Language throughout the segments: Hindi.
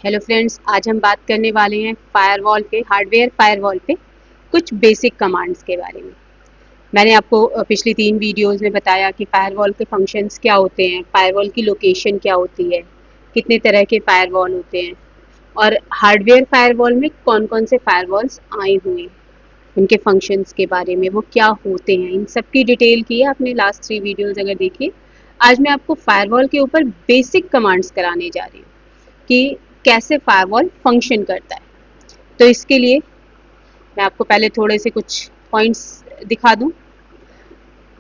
हेलो फ्रेंड्स, आज हम बात करने वाले हैं फायरवॉल पे, हार्डवेयर फायरवॉल पे कुछ बेसिक कमांड्स के बारे में। मैंने आपको पिछली 3 वीडियोस में बताया कि फायरवॉल के फंक्शंस क्या होते हैं, फायरवॉल की लोकेशन क्या होती है, कितने तरह के फायरवॉल होते हैं और हार्डवेयर फायरवॉल में कौन-कौन से फायरवॉल्स आए हुए हैं, उनके फंक्शंस के बारे में, वो क्या होते हैं, इन सब की डिटेल की है आपने लास्ट 3 वीडियोस अगर देखिए। आज मैं आपको फायरवॉल के ऊपर बेसिक कमांड्स कराने जा रही हूँ कि कैसे फायरवॉल फंक्शन करता है। तो इसके लिए मैं आपको पहले थोड़े से कुछ पॉइंट्स दिखा दूं।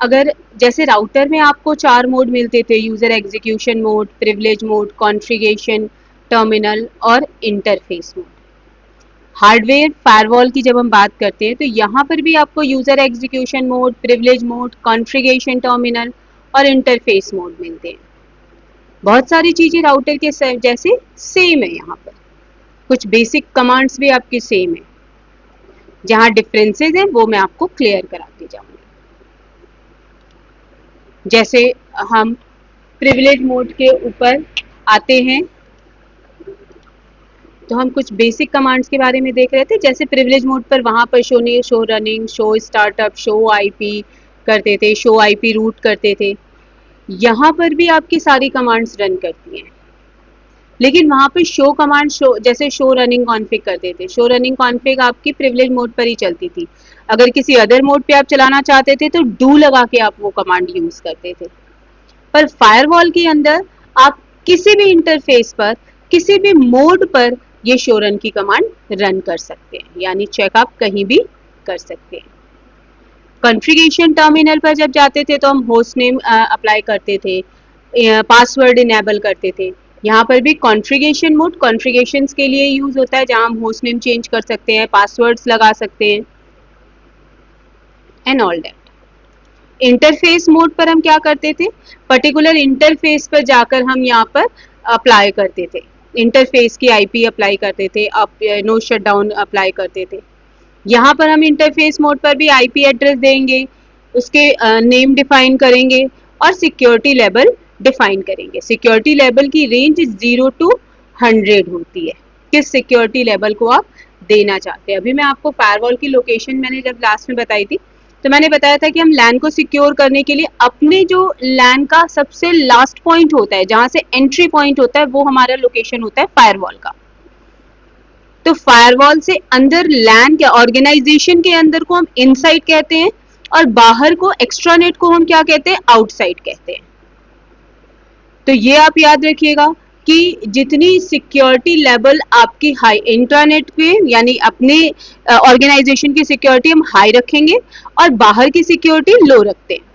अगर जैसे राउटर में आपको 4 मोड मिलते थे, user execution mode, privilege mode, configuration, terminal और इंटरफेस मोड। हार्डवेयर फायरवॉल की जब हम बात करते हैं तो यहाँ पर भी आपको user execution mode, privilege mode, configuration terminal और इंटरफेस मोड मिलते हैं। बहुत सारी चीजें राउटर के जैसे सेम है, यहाँ पर कुछ बेसिक कमांड्स भी आपकी सेम है। जहां डिफरेंसेस हैं वो मैं आपको क्लियर कराती जाऊंगी। जैसे हम प्रिविलेज मोड के ऊपर आते हैं तो हम कुछ बेसिक कमांड्स के बारे में देख रहे थे। जैसे प्रिविलेज मोड पर वहां पर show running, show startup, show IP करते थे, शो आईपी रूट करते थे। यहाँ पर भी आपकी सारी कमांड्स रन करती हैं, लेकिन वहां पे शो कमांड जैसे शो रनिंग कॉन्फ़िग करते थे, शो रनिंग कॉन्फ़िग आपकी प्रिविलेज मोड पर ही चलती थी। अगर किसी अदर मोड पे आप चलाना चाहते थे तो डू लगा के आप वो कमांड यूज करते थे। पर फायरवॉल के अंदर आप किसी भी इंटरफेस पर, किसी भी मोड पर ये शो रन की कमांड रन कर सकते हैं, यानी चेक आप कहीं भी कर सकते हैं। कॉन्फ़िगरेशन टर्मिनल पर जब जाते थे तो हम होस्ट नेम अप्लाई करते थे, पासवर्ड इनेबल करते थे। यहाँ पर भी कॉन्फ़िगरेशन मोड कॉन्फ़िगरेशंस के लिए यूज होता है, जहाँ हम होस्ट नेम चेंज कर सकते हैं, पासवर्ड्स लगा सकते हैं and all that. Interface mode पर हम क्या करते थे, पर्टिकुलर इंटरफेस पर जाकर हम यहाँ पर अप्लाई करते थे, इंटरफेस की आईपी अप्लाई करते थे, नो शटडाउन अप्लाई करते थे। यहाँ पर हम इंटरफेस मोड पर भी आईपी एड्रेस देंगे, उसके नेम डिफाइन करेंगे और सिक्योरिटी लेवल डिफाइन करेंगे। सिक्योरिटी लेवल की रेंज 0 to 100 होती है, किस सिक्योरिटी लेवल को आप देना चाहते हैं। अभी मैं आपको फायरवॉल की लोकेशन मैंने जब लास्ट में बताई थी तो मैंने बताया था कि हम लैन को सिक्योर करने के लिए अपने जो लैन का सबसे लास्ट पॉइंट होता है, जहां से एंट्री पॉइंट होता है, वो हमारा लोकेशन होता है फायरवॉल का। तो फायरवॉल से अंदर लैन के ऑर्गेनाइजेशन के अंदर को हम इनसाइड कहते हैं और बाहर को एक्स्ट्रानेट को हम क्या कहते हैं, आउटसाइड कहते हैं। तो ये आप याद रखिएगा कि जितनी सिक्योरिटी लेवल आपकी हाई इंट्रानेट पे यानी अपने ऑर्गेनाइजेशन की सिक्योरिटी हम हाई रखेंगे और बाहर की सिक्योरिटी लो रखते हैं।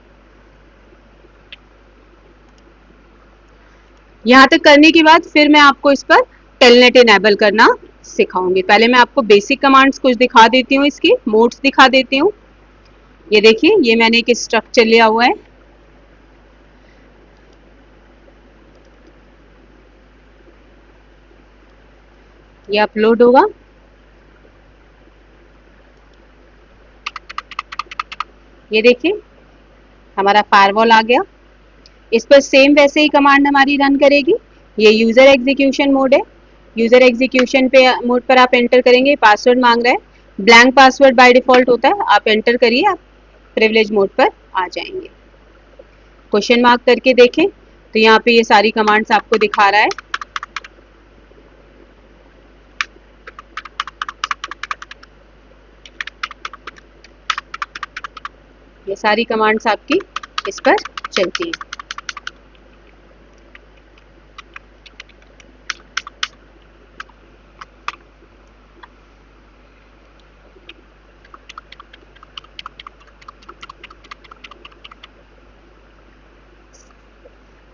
यहाँ तक करने के बाद फिर मैं आपको इस पर टेलनेट इनेबल करना सिखाऊंगी। पहले मैं आपको बेसिक कमांड्स कुछ दिखा देती हूँ, इसकी मोड्स दिखा देती हूँ। ये देखिए, ये मैंने एक स्ट्रक्चर लिया हुआ है, ये अपलोड होगा। ये देखिए हमारा फायरवॉल आ गया। इस पर सेम वैसे ही कमांड हमारी रन करेगी। ये यूजर एग्जीक्यूशन मोड है, यूजर एग्जीक्यूशन पे मोड पर आप एंटर करेंगे, पासवर्ड मांग रहा है, ब्लैंक पासवर्ड बाय डिफॉल्ट होता है, आप एंटर करिए, आप प्रिविलेज मोड पर आ जाएंगे। क्वेश्चन मार्क करके देखें तो यहाँ पे ये सारी कमांड्स आपको दिखा रहा है। ये सारी कमांड्स आपकी इस पर चलती हैं।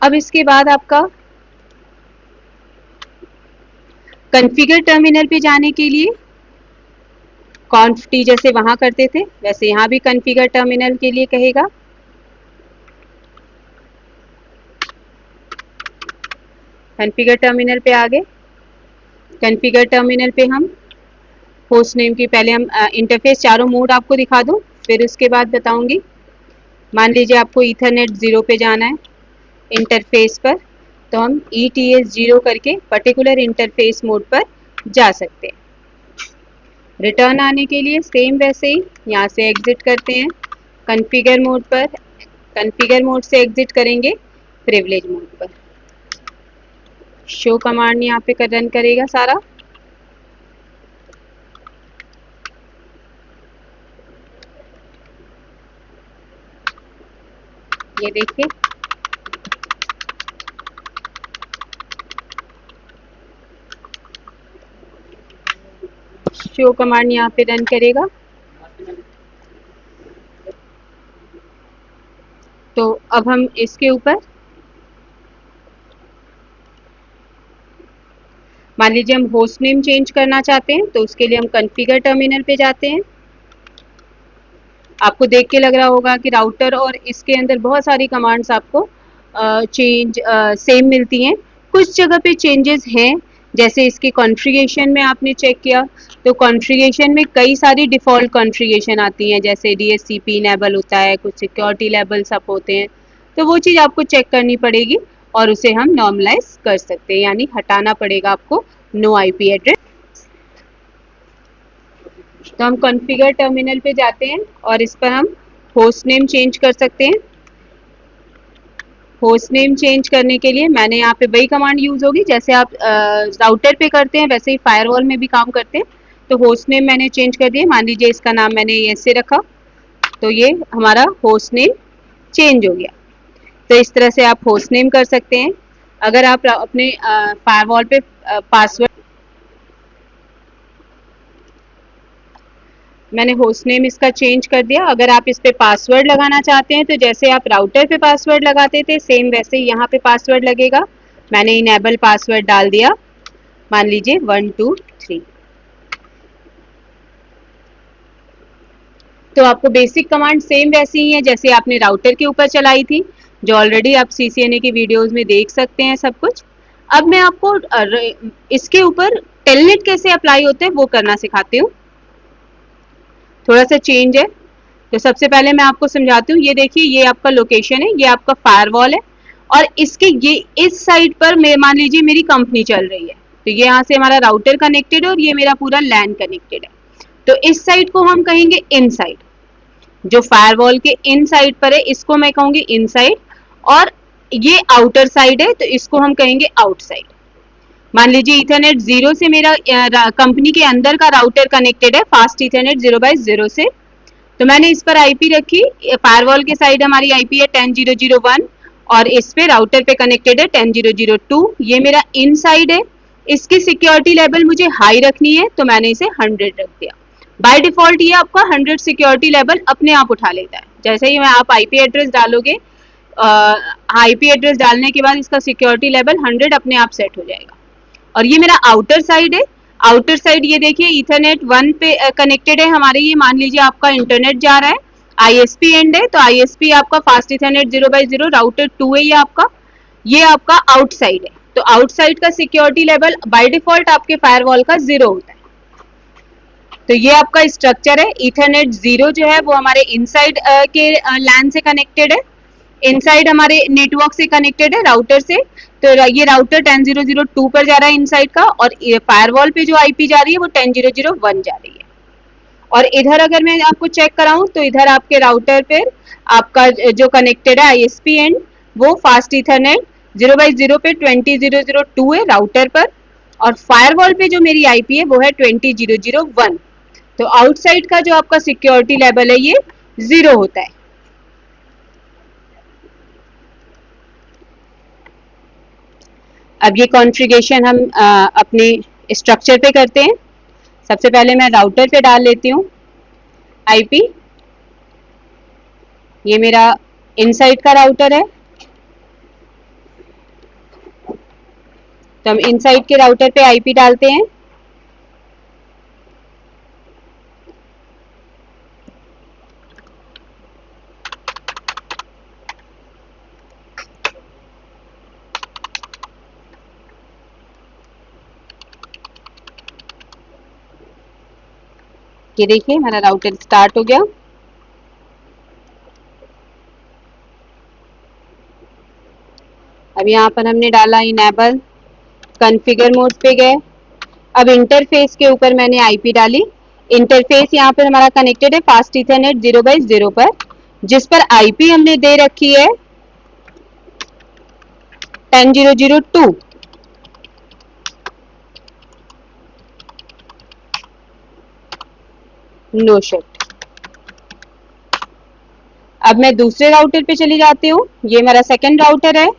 अब इसके बाद आपका कॉन्फ़िगर टर्मिनल पे जाने के लिए कॉन्फ टी जैसे वहां करते थे वैसे यहाँ भी कॉन्फ़िगर टर्मिनल के लिए कहेगा। कॉन्फ़िगर टर्मिनल पे आ गए। कॉन्फ़िगर टर्मिनल पे हम होस्ट नेम की पहले हम इंटरफेस चारों मोड आपको दिखा दूं, फिर उसके बाद बताऊंगी। मान लीजिए आपको ईथरनेट 0 पे जाना है इंटरफेस पर, तो हम ETS 0 करके पर्टिकुलर इंटरफेस मोड पर जा सकते हैं। रिटर्न आने के लिए सेम वैसे ही यहाँ से एग्जिट करते हैं कॉन्फ़िगर मोड पर, कॉन्फ़िगर मोड से एग्जिट करेंगे प्रिविलेज मोड पर। शो कमांड यहाँ पे रन करेगा सारा। ये देखिए शो कमांड यहाँ पे रन करेगा। तो अब हम इसके ऊपर मान लीजिए हम होस्ट नेम चेंज करना चाहते हैं, तो उसके लिए हम कॉन्फ़िगर टर्मिनल पे जाते हैं। आपको देख के लग रहा होगा कि राउटर और इसके अंदर बहुत सारी कमांड्स आपको चेंज सेम मिलती हैं। कुछ जगह पे चेंजेस हैं, जैसे इसके कॉन्फ़िगरेशन में आपने चेक किया तो कॉन्फ़िगरेशन में कई सारी डिफ़ॉल्ट कॉन्फ़िगरेशन आती हैं, जैसे DHCP इनेबल होता है, कुछ सिक्योरिटी लेवल्स अप होते हैं, तो वो चीज़ आपको चेक करनी पड़ेगी और उसे हम नॉर्मलाइज कर सकते हैं, यानी हटाना पड़ेगा आपको नो IP एड्रेस। तो हम कॉन्फ़िगर टर्मिनल पे जाते हैं और इस पर हम होस्ट नेम चेंज कर सकते हैं। होस्ट नेम चेंज करने के लिए मैंने यहाँ पे वही कमांड यूज होगी जैसे आप राउटर पे करते हैं, वैसे ही फायरवॉल में भी काम करते हैं। तो होस्ट नेम मैंने चेंज कर दिया, मान लीजिए इसका नाम मैंने ऐसे रखा, तो ये हमारा होस्ट नेम चेंज हो गया। तो इस तरह से आप होस्ट नेम कर सकते हैं। अगर आप अपने फायरवॉल पे पासवर्ड, मैंने होस्ट नेम इसका चेंज कर दिया। अगर आप इस पे पासवर्ड लगाना चाहते हैं तो जैसे आप राउटर पे पासवर्ड लगाते थे सेम वैसे ही यहाँ पे पासवर्ड लगेगा। मैंने इनेबल पासवर्ड डाल दिया, मान लीजिए 123। तो आपको बेसिक कमांड सेम वैसी ही है जैसे आपने राउटर के ऊपर चलाई थी, जो ऑलरेडी आप CCNA की वीडियोस में देख सकते हैं सब कुछ। अब मैं आपको इसके ऊपर टेलनेट कैसे अप्लाई होते हैं वो करना सिखाती हूँ। थोड़ा सा चेंज है, तो सबसे पहले मैं आपको समझाती हूँ। ये देखिए ये आपका लोकेशन है, ये आपका फायरवॉल है और इसके ये इस साइड पर मान लीजिए मेरी कंपनी चल रही है, तो ये यहाँ से हमारा राउटर कनेक्टेड है और ये मेरा पूरा लैन कनेक्टेड है। तो इस साइड को हम कहेंगे इन साइड, जो फायरवॉल के इन साइड पर है इसको मैं कहूंगी इन साइड, और ये आउटर साइड है तो इसको हम कहेंगे आउटसाइड। मान लीजिए इथरनेट 0 से मेरा कंपनी के अंदर का राउटर कनेक्टेड है, फास्ट इथरनेट 0/0 से, तो मैंने इस पर IP रखी। फायरवॉल के साइड हमारी IP है 10.0.0.1 और इस पे राउटर पे कनेक्टेड है 10.0.0.2। ये मेरा इन साइड है, इसकी सिक्योरिटी लेवल मुझे हाई रखनी है तो मैंने इसे 100 रख दिया। बाय डिफॉल्ट ये आपका 100 सिक्योरिटी लेवल अपने आप उठा लेता है। जैसे ही आप IP एड्रेस डालोगे, IP एड्रेस डालने के बाद इसका सिक्योरिटी लेवल 100 अपने आप सेट हो जाएगा। और ये मेरा आउटर साइड है। आउटर साइड ये देखिए इथरनेट 1 पे कनेक्टेड है हमारे, ये मान लीजिए आपका इंटरनेट जा रहा है, ISP एंड है, तो ISP आपका फास्ट इथरनेट 0/0, राउटर 2 है ये आपका आउटसाइड है। तो आउटसाइड का सिक्योरिटी लेवल बाय डिफॉल्ट आपके फायरवॉल का 0 होता है। तो ये आपका स्ट्रक्चर है। इथरनेट 0 जो है वो हमारे इनसाइड के लैन से कनेक्टेड है, इनसाइड हमारे नेटवर्क से कनेक्टेड है राउटर से। तो ये राउटर 10.0.0.2 पर जा रहा है इनसाइड का, और फायरवॉल पे जो IP जा रही है वो 10.0.0.1 जा रही है। और इधर अगर मैं आपको चेक कराऊं तो इधर आपके राउटर पे आपका जो कनेक्टेड है ISP एंड, वो फास्ट इथरनेट 0/0 पे 20.0.0.2 है राउटर पर, और फायरवॉल पे जो मेरी IP है वो है 20.0.0.1। तो आउटसाइड का जो आपका सिक्योरिटी लेवल है ये 0 होता है। अब ये कॉन्फ़िगरेशन हम अपने स्ट्रक्चर पे करते हैं। सबसे पहले मैं राउटर पे डाल लेती हूँ IP। ये मेरा इनसाइड का राउटर है, तो हम इनसाइड के राउटर पे IP डालते हैं। ये देखिए हमारा राउटर स्टार्ट हो गया। अब अब यहाँ पर हमने डाला इनेबल, कॉन्फ़िगर मोड पे गए। अब इंटरफेस के ऊपर मैंने आईपी डाली। इंटरफेस यहाँ पर हमारा कनेक्टेड है फास्ट ईथरनेट 0/0 पर, जिस पर आईपी हमने दे रखी है 10.0.0.2। No shit. अब मैं दूसरे राउटर पे चली जाती हूँ। ये मेरा सेकंड राउटर है।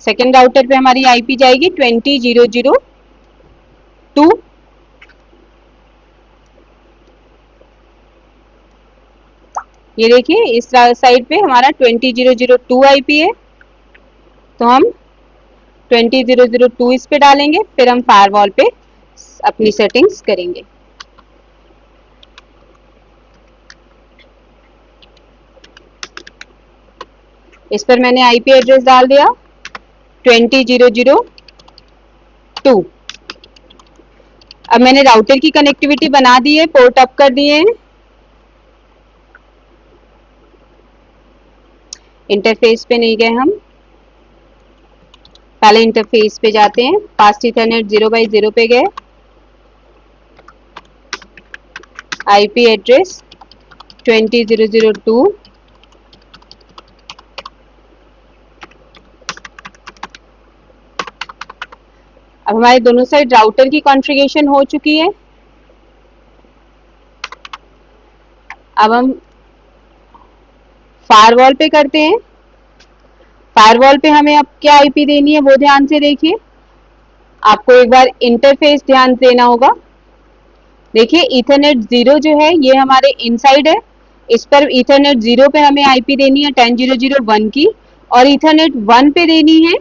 सेकंड राउटर पे हमारी आईपी जाएगी 20.0.0.2। ये देखिए इस साइड पे हमारा 20.0.0.2 आईपी है, तो हम 20.0.0.2 इस पे डालेंगे, फिर हम फायरवॉल पे अपनी सेटिंग्स करेंगे। इस पर मैंने आईपी एड्रेस डाल दिया 20.0.0.2। अब मैंने राउटर की कनेक्टिविटी बना दी है, पोर्ट अप कर दिए हैं। इंटरफेस पे नहीं गए हम, पहले इंटरफेस पे जाते हैं। फास्ट ईथरनेट 0/0 पे गए, आईपी एड्रेस 20.0.0.2। अब हमारे दोनों साइड राउटर की कॉन्फ़िगरेशन हो चुकी है। अब हम फायरवॉल पे करते हैं। फायरवॉल पे हमें अब क्या आईपी देनी है वो ध्यान से देखिए। आपको एक बार इंटरफेस ध्यान देना होगा। देखिए ईथरनेट 0 जो है ये हमारे इनसाइड है। इस पर ईथरनेट 0 पे हमें आईपी देनी है 10.0.0.1 की, और ईथरनेट 1 पे देनी है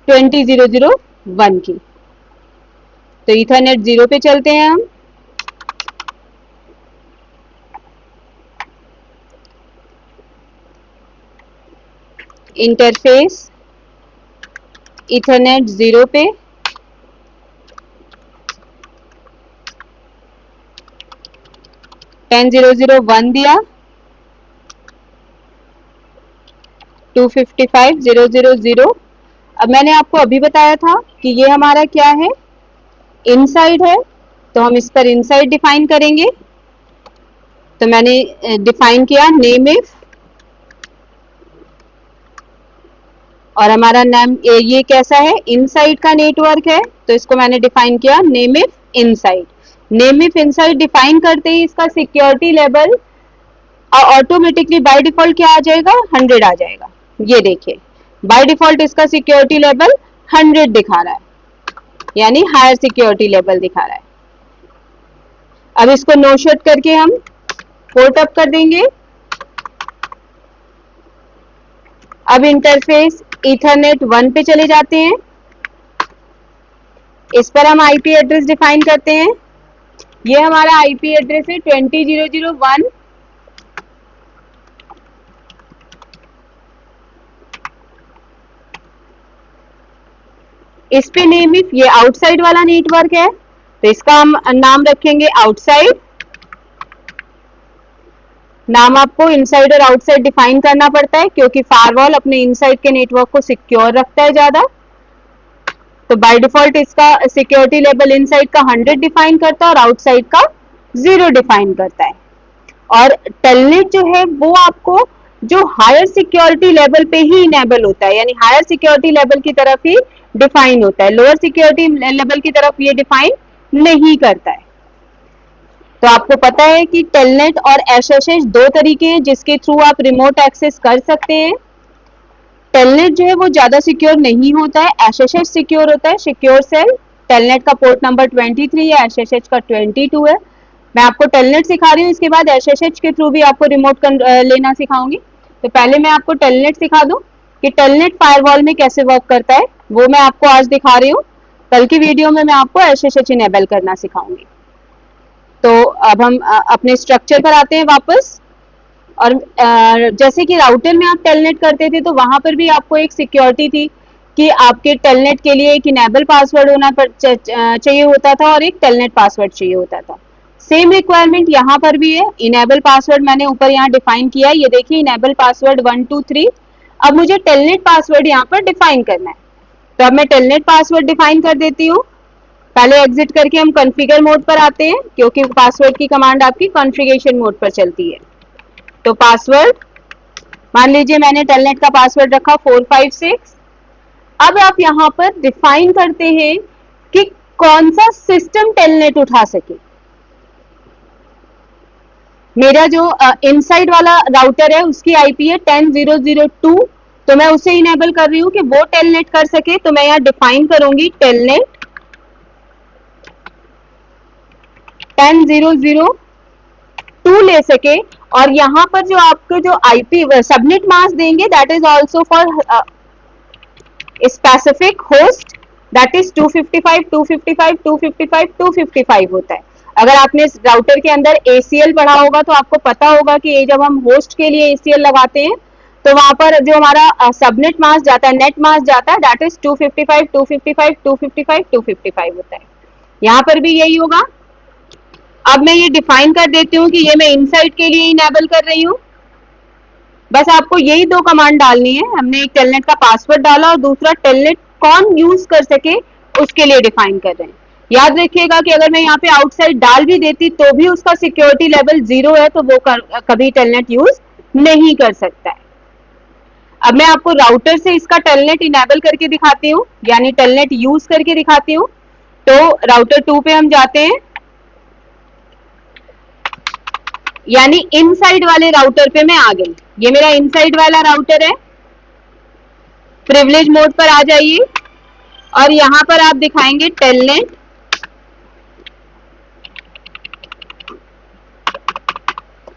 20.0.0.1 की। तो ईथरनेट 0 पे चलते हैं हम। इंटरफेस ईथरनेट 0 पे, टेन 0.0.1 दिया, 255.0.0.0। अब मैंने आपको अभी बताया था कि ये हमारा क्या है, इनसाइड है, तो हम इस पर इनसाइड डिफाइन करेंगे। तो मैंने डिफाइन किया नेम इफ, और हमारा नाम ये कैसा है, इनसाइड का नेटवर्क है, तो इसको मैंने डिफाइन किया name if inside. Name if inside define करते ही इसका security level automatically by default क्या आ जाएगा, 100 आ जाएगा। ये देखिए बाय डिफॉल्ट इसका सिक्योरिटी लेवल 100 दिखा रहा है, यानी हायर सिक्योरिटी लेवल दिखा रहा है। अब इसको नो शट करके हम पोर्ट अप कर देंगे। अब इंटरफेस ईथरनेट 1 पे चले जाते हैं। इस पर हम आईपी एड्रेस डिफाइन करते हैं। ये हमारा आईपी एड्रेस है 20.0.0.1। इस पे नेम इफ, ये आउटसाइड वाला नेटवर्क है, तो इसका हम नाम रखेंगे आउटसाइड। नाम आपको इनसाइड और आउटसाइड डिफाइन करना पड़ता है, क्योंकि फायरवॉल अपने इनसाइड के नेटवर्क को सिक्योर रखता है ज्यादा। तो बाय डिफॉल्ट इसका सिक्योरिटी लेवल इनसाइड का 100 डिफाइन करता है और आउटसाइड का 0 डिफाइन करता है। और टेलनेट जो है वो आपको जो हायर सिक्योरिटी लेवल पे ही इनेबल होता है, यानी हायर सिक्योरिटी लेवल की तरफ ही डिफाइन होता है, लोअर सिक्योरिटी लेवल की तरफ ये डिफाइन नहीं करता है। तो आपको पता है कि टेलनेट और एसएसएच दो तरीके हैं जिसके थ्रू आप रिमोट एक्सेस कर सकते हैं। टेलनेट जो है वो ज्यादा सिक्योर नहीं होता है, एसएसएच सिक्योर होता है, सिक्योर सेल। टेलनेट का पोर्ट नंबर 23 है, एसएसएच का 22 है। मैं आपको टेलनेट सिखा रही हूँ, इसके बाद एसएसएच के थ्रू भी आपको रिमोट लेना सिखाऊंगी। तो पहले मैं आपको टेलनेट सिखा दूं कि टेलनेट फायरवॉल में कैसे वर्क करता है, वो मैं आपको आज दिखा रही हूँ। कल की वीडियो में मैं आपको एसएसएच इनेबल करना सिखाऊंगी। तो अब हम अपने स्ट्रक्चर पर आते हैं वापस। और जैसे कि राउटर में आप टेलनेट करते थे तो वहां पर भी आपको एक सिक्योरिटी थी कि आपके टेलनेट के लिए एक इनेबल पासवर्ड होना चाहिए होता था और एक टेलनेट पासवर्ड चाहिए होता था। सेम रिक्वायरमेंट यहाँ पर भी है। इनेबल पासवर्ड मैंने ऊपर यहाँ डिफाइन किया है, ये देखिए इनेबल पासवर्ड 1 2 3। अब मुझे टेलनेट पासवर्ड यहाँ पर डिफाइन करना है, तो अब मैं टेलनेट पासवर्ड डिफाइन कर देती हूँ। पहले एग्जिट करके हम कॉन्फ़िगर मोड पर आते हैं, क्योंकि पासवर्ड की कमांड आपकी कॉन्फ़िगरेशन मोड पर चलती है। तो पासवर्ड मान लीजिए मैंने टेलनेट का पासवर्ड रखा 456। अब आप यहाँ पर डिफाइन करते हैं कि कौन सा सिस्टम टेलनेट उठा सके। मेरा जो इनसाइड वाला राउटर है उसकी आईपी है 10.0.0.2, तो मैं उसे इनेबल कर रही हूँ कि वो टेलनेट कर सके। तो मैं यहाँ डिफाइन करूंगी टेलनेट 10.0.0.2 ले सके, और यहाँ पर जो आपको जो आईपी सबनेट मास्क देंगे that is also for specific host, that is 255 255 255 255 होता है। अगर आपने राउटर के अंदर ACL पढ़ा होगा तो आपको पता होगा कि ये जब हम होस्ट के लिए ACL लगाते हैं तो वहां पर जो हमारा सबनेट मास्क जाता है, नेट मास्क जाता है, दैट इज 255 255 255 255 होता है। यहाँ पर भी यही होगा। अब मैं ये डिफाइन कर देती हूँ कि ये मैं इनसाइड के लिए इनेबल कर रही हूँ। बस आपको यही दो कमांड डालनी है। हमने एक टेलनेट का पासवर्ड डाला और दूसरा टेलनेट कौन यूज कर सके उसके लिए डिफाइन कर रहे हैं। याद रखिएगा कि अगर मैं यहाँ पे आउटसाइड डाल भी देती तो भी उसका सिक्योरिटी लेवल 0 है, तो वो कभी टेलनेट यूज नहीं कर सकता है। अब मैं आपको राउटर से इसका टेलनेट इनेबल करके दिखाती हूँ, यानी टेलनेट यूज करके दिखाती हूँ। तो राउटर 2 पे हम जाते हैं, यानी इनसाइड वाले राउटर पे मैं आ गई। ये मेरा इनसाइड वाला राउटर है। प्रिविलेज मोड पर आ जाइए और यहां पर आप दिखाएंगे टेलनेट।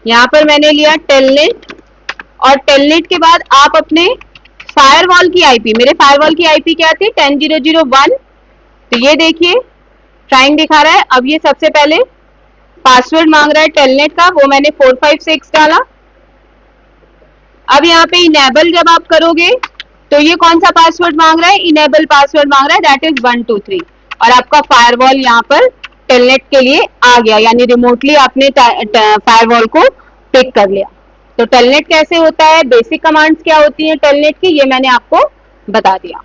यहां पर मैंने लिया टेलनेट, और टेलनेट के बाद आप अपने फायरवॉल की आईपी, मेरे फायरवॉल की आईपी क्या थी 10.0.0.1, तो ये देखिए ट्राइंग दिखा रहा है। अब ये सबसे पहले पासवर्ड मांग रहा है टेलनेट का, वो मैंने 456 डाला। अब यहाँ पे इनेबल जब आप करोगे तो ये कौन सा पासवर्ड मांग रहा है, इनेबल पासवर्ड मांग रहा है, दैट इज 1 2 3, और आपका फायरवॉल यहाँ पर टेलनेट के लिए आ गया, यानी रिमोटली आपने फायरवॉल को पिक कर लिया। तो टेलनेट कैसे होता है, बेसिक कमांड्स क्या होती हैं टेलनेट की, ये मैंने आपको बता दिया।